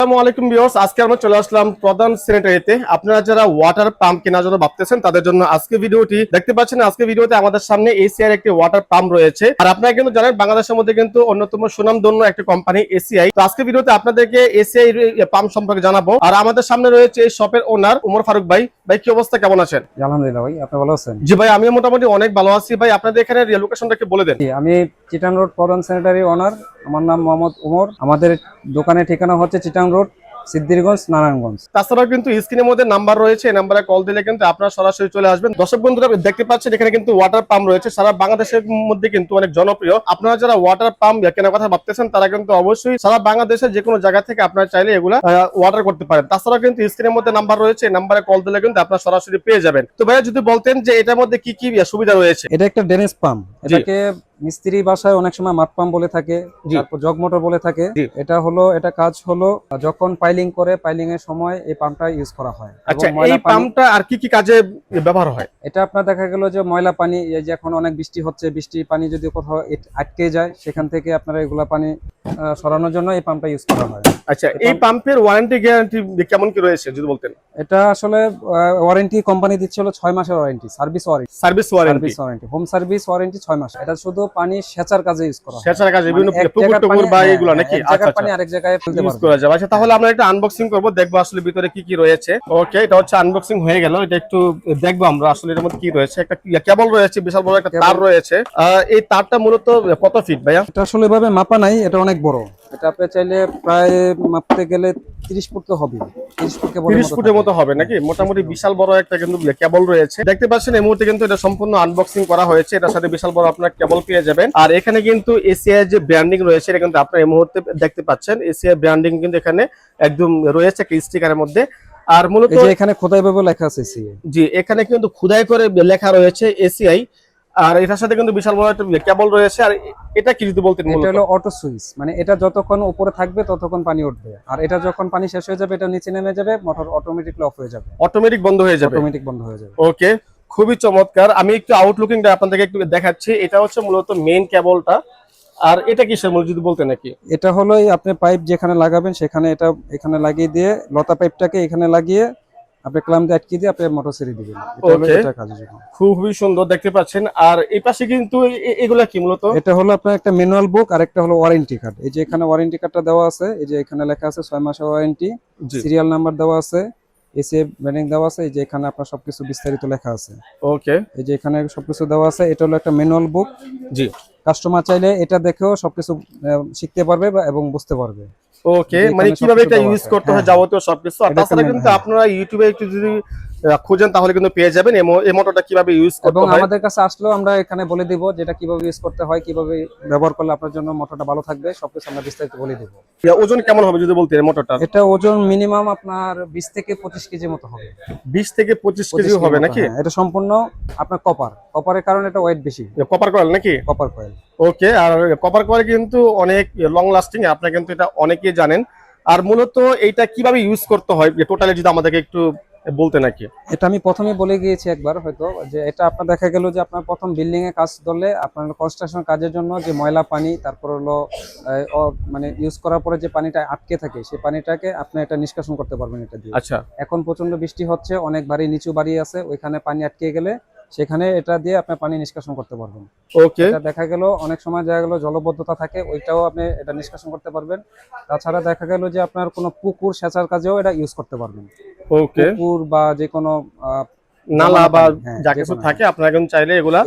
আসসালামু আলাইকুম ভিউয়ার্স, আজকে আমরা চলে আসলাম প্রধান স্যানিটারিতে। আপনারা যারা ওয়াটার পাম্প কেনার জন্য ভাবতেছেন তাদের জন্য আজকে ভিডিওটি দেখতে পাচ্ছেন। আজকে ভিডিওতে আমাদের সামনে এসিআই একটি ওয়াটার পাম্প রয়েছে। আর আপনারা কিন্তু জানেন বাংলাদেশের মধ্যে কিন্তু অন্যতম সুনামধন্য একটি কোম্পানি এসিআই। তো আজকে ভিডিওতে আপনাদেরকে এসিআই পাম্প সম্পর্কে জানাবো। আর আমাদের সামনে রয়েছে এই শপের ওনার উমর ফারুক ভাই। ভাই কি অবস্থা, কেমন আছেন? আলহামদুলিল্লাহ ভাই, আপনি ভালো আছেন? জি ভাই, আমি মোটামুটি অনেক ভালো আছি। ভাই আপনাদের এখানে লোকেশনটা কি বলে দেন। আমি চিটাং রোড প্রধান স্যানিটারি ওনার, আমার নাম মোহাম্মদ উমর। আমাদের দোকানের ঠিকানা হচ্ছে চিটাং রোড, সিদ্ধিরগঞ্জ, নারায়ণগঞ্জ। তাছাড়াও কিন্তু স্ক্রিনের মধ্যে নাম্বার রয়েছে, এই নাম্বারে কল দিলে কিন্তু আপনারা সরাসরি চলে আসবেন। দর্শক বন্ধুরা দেখতে পাচ্ছেন এখানে কিন্তু ওয়াটার পাম্প রয়েছে, সারা বাংলাদেশের মধ্যে কিন্তু অনেক জনপ্রিয়। আপনারা যারা ওয়াটার পাম্প কেনার কথা ভাবতেছেন তারা কিন্তু অবশ্যই সারা বাংলাদেশের যে কোনো জায়গা থেকে আপনারা চাইলে এগুলা অর্ডার করতে পারেন। তাছাড়াও কিন্তু স্ক্রিনের মধ্যে নাম্বার রয়েছে, এই নাম্বারে কল দিলে কিন্তু আপনারা সরাসরি পেয়ে যাবেন। তো ভাইয়া যদি বলতেন যে এটার মধ্যে কি কি সুবিধা রয়েছে। এটা একটা ড্রেনেজ পাম্প, এটাকে মিস্ত্রি ভাষায় অনেক সময় মাঠ পাম্প বলে থাকে, তারপর জগ মোটর বলে থাকে। এটা কাজ হলো যখন পাইলিং করে, পাইলিং এর সময় এই পাম্পটা ইউজ করা হয়। আচ্ছা, এই পাম্পটা আর কি কি কাজে ব্যবহার হয়? এটা আপনার দেখা গেল যে ময়লা পানি, এই যে এখন অনেক বৃষ্টি হচ্ছে, বৃষ্টির পানি যদি কোথাও আটকে যায় সেখান থেকে আপনারা এগুলা পানি সরানোর জন্য এই পাম্পটা ইউজ করা হয়। আচ্ছা, এই পাম্পের ওয়ারেন্টি গ্যারান্টি কেমন কি রয়েছে যদি বলতেন। এটা আসলে ওয়ারেন্টি কোম্পানি দিচ্ছিল 6 মাসের warranty, service warranty, home service warranty 6 মাস। এটা শুধু পানি সেচার কাজে ইউজ করা হয়, সেচার কাজে বিভিন্ন পুকুর টুকুর বা এগুলো নাকি আচ্ছা পানি আরেক জায়গায় ফেলতে ইউজ করা যাবে। আচ্ছা, তাহলে আমরা একটা আনবক্সিং করব, দেখবো আসলে ভিতরে কি কি রয়েছে। ওকে, এটা হচ্ছে আনবক্সিং হয়ে গেল। এটা একটু দেখবো আমরা আসলে এর মধ্যে কি রয়েছে। একটা কেবল রয়েছে, বিশাল বড় একটা তার রয়েছে। এই তারটা মূলত কত ফিট ভাইয়া? এটা আসলে এভাবে মাপা নাই, এটা অনেক বড়। এটা আপনি চাইলে প্রায় মাপতে গেলে 30 ফুট তো হবে, 30 ফুটের মতো হবে নাকি? মোটামুটি বিশাল বড় একটা কিন্তু কেবল রয়েছে। দেখতে পাচ্ছেন এই মুহূর্তে কিন্তু এটা সম্পূর্ণ আনবক্সিং করা হয়েছে। এটার সাথে বিশাল বড় আপনার কেবল পেয়ে যাবেন। আর এখানে কিন্তু এসিআই যে ব্র্যান্ডিং রয়েছে এটা কিন্তু আপনারা এই মুহূর্তে দেখতে পাচ্ছেন। এসিআই ব্র্যান্ডিং কিন্তু এখানে একদম রয়েছে একটা স্টিকারের মধ্যে। আর মূলত এখানে খোদাই ভাবে লেখা আছে এসিআই। জি, এখানে কিন্তু খোদাই করে লেখা রয়েছে এসিআই। আর এটার সাথে কিন্তু বিশাল বড় একটা কেবল রয়েছে। আর এটা কি যদি বলতেন। এটা হলো অটো সুইচ, মানে এটা যতক্ষণ উপরে থাকবে ততক্ষণ পানি উঠবে, আর এটা যখন পানি শেষ হয়ে যাবে এটা নিচে নেমে যাবে, মোটর অটোমেটিকলি অফ হয়ে যাবে, অটোমেটিক বন্ধ হয়ে যাবে। ওকে, খুবই চমৎকার। আমি একটু আউটলুকিংটা আপনাদেরকে একটু দেখাচ্ছি। এটা হচ্ছে মূলত মেইন কেবলটা। আর এটা কিসের মূল যদি বলতেন নাকি? এটা হলো আপনি পাইপ যেখানে লাগাবেন সেখানে এটা এখানে লাগিয়ে দিয়ে লতা পাইপটাকে এখানে লাগিয়ে আপনি ক্লাম দিয়ে আটকে দিয়ে আপনি মোটর ছেড়ে দিবেন। এটা কাজের জন্য খুবই সুন্দর দেখতে পাচ্ছেন। আর এই পাশে কিন্তু এগুলা কি মূলত? এটা হলো আপনার একটা ম্যানুয়াল বুক আর একটা হলো ওয়ারেন্টি কার্ড। এই যে এখানে ওয়ারেন্টি কার্ডটা দেওয়া আছে, এই যে এখানে লেখা আছে 6 মাসের ওয়ারেন্টি, সিরিয়াল নাম্বার দেওয়া আছে, এসিআই ব্র্যান্ডিং দেওয়া আছে। এই যে এখানে আপনার সবকিছু বিস্তারিত লেখা আছে। ওকে, এই যে এখানে সবকিছু দেওয়া আছে। এটা হলো একটা ম্যানুয়াল বুক। জি, কাস্টমার চাইলে এটা দেখেও সবকিছু শিখতে পারবে এবং বুঝতে পারবে। ওকে, মানে কিভাবে এটা ইউজ করতে হয় যাবতীয় সবকিছু। আর তাছাড়া কিন্তু আপনারা ইউটিউবে একটু যদি খুঁজেন তাহলে কিন্তু পেয়ে যাবেন এই মোটরটা কিভাবে ইউজ করতে হয়। এবং আমাদের কাছে আসলেও আমরা এখানে বলে দিব যেটা কিভাবে ইউজ করতে হয়, কিভাবে ব্যবহার করলে আপনার জন্য মোটরটা ভালো থাকবে, সবকিছু আমরা বিস্তারিত বলে দেব। ওজন কেমন হবে যদি বলতেন মোটরটা? এটা ওজন মিনিমাম আপনার 20 থেকে 25 কেজি মতো হবে। 20 থেকে 25 কেজি হবে নাকি? এটা সম্পূর্ণ আপনার কপারের কারণে এটা ওয়েট বেশি। কপার কয়েল নাকি? Copper coil. ওকে, আর কপার কয়েল কিন্তু অনেক লং লাস্টিং, আপনারা কিন্তু এটা অনেকেই জানেন। আর মূলত এইটা কিভাবে ইউজ করতে হয় টোটালি যদি আমাদেরকে একটু বলতে নাকি? এটা আমি প্রথমে বলে গিয়েছি একবার হয়তো, যে এটা আপনার দেখা গেল যে আপনার প্রথম বিল্ডিং এ কাজ ধরলে আপনার কনস্ট্রাকশন কাজের জন্য যে ময়লা পানি, তারপর হলো মানে ইউজ করার পরে যে পানিটা আটকে থাকে সেই পানিটাকে আপনি এটা নিষ্কাশন করতে পারবেন এটা দিয়ে। আচ্ছা, এখন প্রচন্ড বৃষ্টি হচ্ছে, অনেক ভারী নিচু বাড়ি আছে, ওইখানে পানি আটকে গেলে সেখানে এটা দিয়ে আপনি পানি নিষ্কাশন করতে পারবেন। ওকে, এটা দেখা গেল অনেক সময় দেখা গেল জলবদ্ধতা থাকে, ওইটাও আপনি এটা নিষ্কাশন করতে পারবেন। তাছাড়া দেখা গেল যে আপনার কোনো পুকুর সেচার কাজেও এটা ইউজ করতে পারবেন। ওকে, পুকুর বা যে কোনো নালা বা যা কিছু থাকে আপনারা কিন্তু চাইলে এগুলা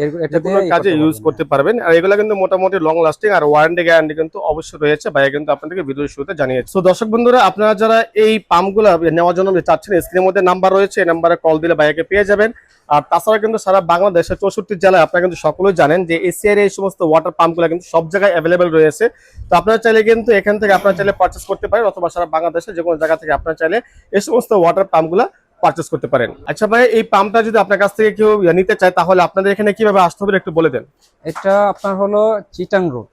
কোনো কাজে ইউজ করতে পারবেন। আর এগুলা কিন্তু মোটামুটি লং লাস্টিং আর ওয়ারেন্টি গ্যারান্টি কিন্তু অবশ্যই রয়েছে। ভাইয়া কিন্তু আপনাদেরকে ভিডিওর শুরুতে জানিয়েছে। তো দর্শক বন্ধুরা, আপনারা যারা এই পাম্পগুলো নেওয়ার জন্য চাচ্ছেন, স্ক্রিনের মধ্যে নাম্বার রয়েছে, এই নাম্বারে কল দিলে ভাইয়াকে পেয়ে যাবেন। আর তাছাড়া কিন্তু সারা বাংলাদেশের 64 জেলায় আপনারা কিন্তু সকলেই জানেন যে এসিআই এই সমস্ত ওয়াটার পাম্পগুলো কিন্তু সব জায়গায় অ্যাভেলেবেল রয়েছে। তো আপনারা চাইলে কিন্তু এখান থেকে আপনারা চাইলে পারচেস করতে পারেন, অথবা সারা বাংলাদেশের যে কোনো জায়গা থেকে আপনারা চাইলে এই সমস্ত ওয়াটার পাম্পগুলো পারচেস করতে পারেন। আচ্ছা ভাই, এই পাম্পটা যদি আপনার কাছ থেকে কেউ নিতে চায় তাহলে আপনাদের এখানে কিভাবে আসতে হবে একটু বলে দেন। এটা আপনার হলো চিটাং রোড।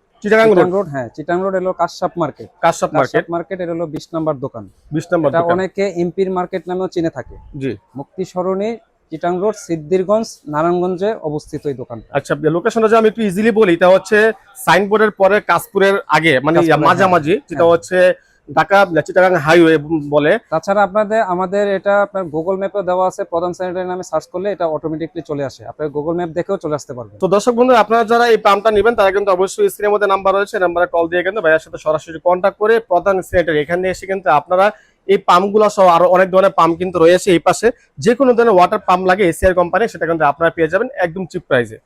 হ্যাঁ, চিটাং রোড হলো কাশসাপ মার্কেট, এটা হলো 20 নম্বর দোকান। 20 নম্বর এটা অনেকে এমপির মার্কেট নামেও চিনে থাকে। জি, মুক্তি সরণি, চিটাং রোড, সিদ্ধিরগঞ্জ, নারায়ণগঞ্জে অবস্থিত এই দোকানটা। আচ্ছা, লোকেশনটা যদি আমি একটু ইজিলি বলি, এটা হচ্ছে সাইনবোর্ডের পরে কাশপুরের আগে, মানে মাঝামাঝি, যেটা হচ্ছে ঢাকা চিটাগাং হাইওয়ে বলে। তাছাড়া আমাদের এটা আপনার গুগল ম্যাপে দেওয়া আছে, প্রধান স্যানিটারি নামে সার্চ করলে এটা অটোমেটিকলি চলে আসে, আপনি গুগল ম্যাপ দেখেও চলে আসতে পারবেন। তো দর্শক বন্ধু, আপনারা যারা এই পাম্পটা নেবেন তারা কিন্তু অবশ্যই স্ক্রিনের মধ্যে নাম্বার রয়েছে, নাম্বারে কল দিয়ে কিন্তু ভাইয়ের সাথে সরাসরি কন্ট্যাক্ট করে প্রধান স্যানিটারি এখানে এসে কিন্তু আপনারা এই পাম্পগুলো সহ আরো অনেক ধরনের পাম্প কিন্তু রয়েছে এই পাশে, যে কোনো ধরনের ওয়াটার পাম্প লাগে এসিআর কোম্পানি, সেটা কিন্তু আপনারা পেয়ে যাবেন একদম চিপ প্রাইসে।